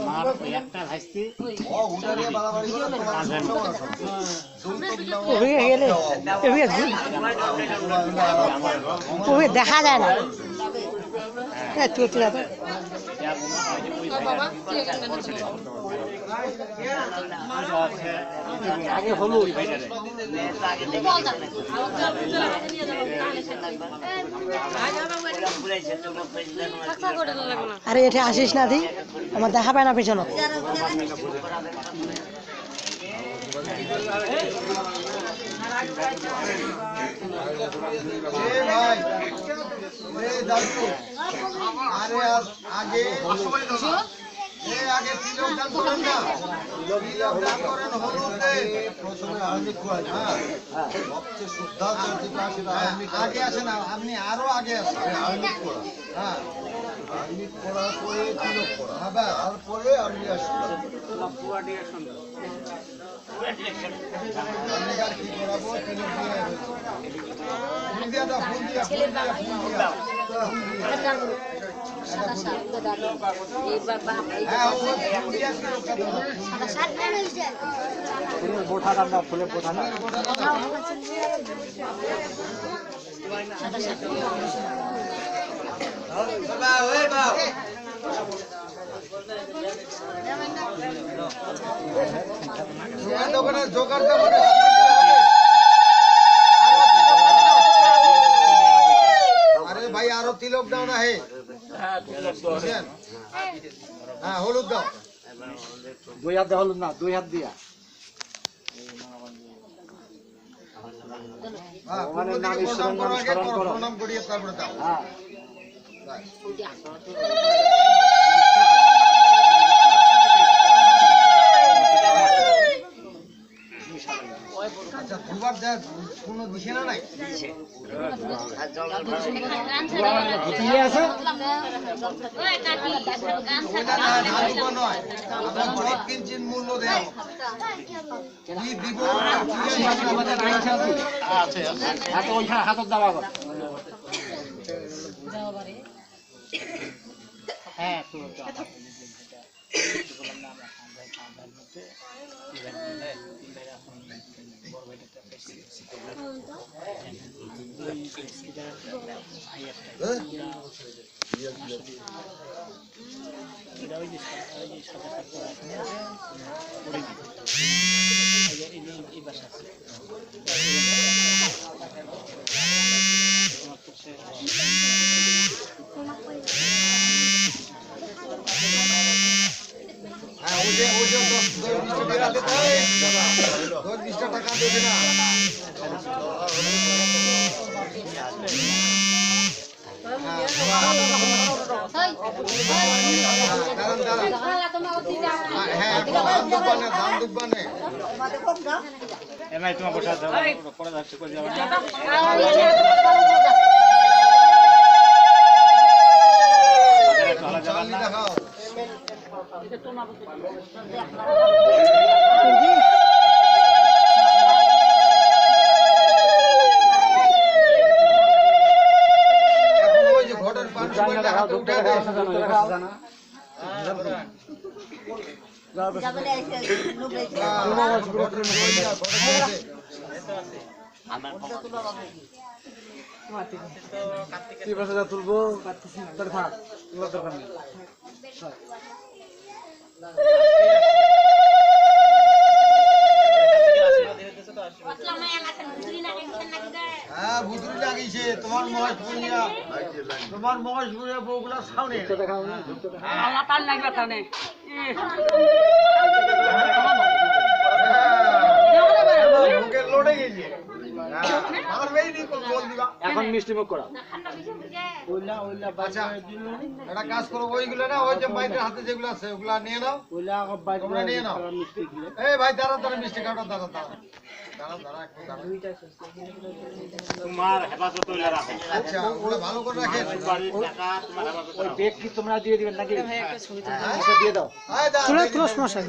আমার ওই একটা ভাইস্তি দেখা যায় না আগে হলো আরে এটা আসিস না দি আমার দেখা পায় না পেছনে আগে তিলক দান করেন না তিলক দান করেন হলুদে প্রথমে আর্মিক করেন সবচেয়ে শুদ্ধ আগে আসেন আপনি আরো আগে আসেন আর্মিক করা হ্যাঁ আর্মিক করার পরে তিলক করা হ্যাঁ তারপরে আপনি আসবেন আমি আর কি করাবো তিলক দিয়ে ফুল দিয়া ছেলের বাবা ফুলের বোঠা না জোগাড় আরে ভাই আরো তিলক দাও না হে হ্যাঁ হলুদ দাও দুই হাত হলুদ না দুই হাত দিয়া প্রণাম করিয়ে তারপরে দাও আচ্ছা দুবার দেখ কোনো দিছে না নাই আছে কিঞ্চিত মূল্য দেয় কি দিব হাতত দেওয়া হ্যাঁ টাকা দেবে না দাম দুবানে এমআই তোমার বসা দাও পড়া যাচ্ছে করে যাবে না দেখাও ঘটের পানি উঠে তুলবো দরকার নেই হ্যাঁ বুদুরি লাগিয়েছে তোমার মহেশপুরিয়া বউগুলা সামনে লড়ে গেছে এখন মিষ্টি মুখ করা একটা কাজ করো ওইগুলো না ওই যে বাইকের হাতে যেগুলো আছে ওগুলা নিয়ে নাও তোমরা নিয়ে নাও এই ভাই দাঁড়া মিষ্টি কাটো দাঁড়া তোমার হেফাজত রাখো আচ্ছা ওগুলো ভালো করে রাখেন ওই ব্যাগ কি তোমরা দিয়ে দিবেন নাকি দিয়ে দাও তুলো সমস্যা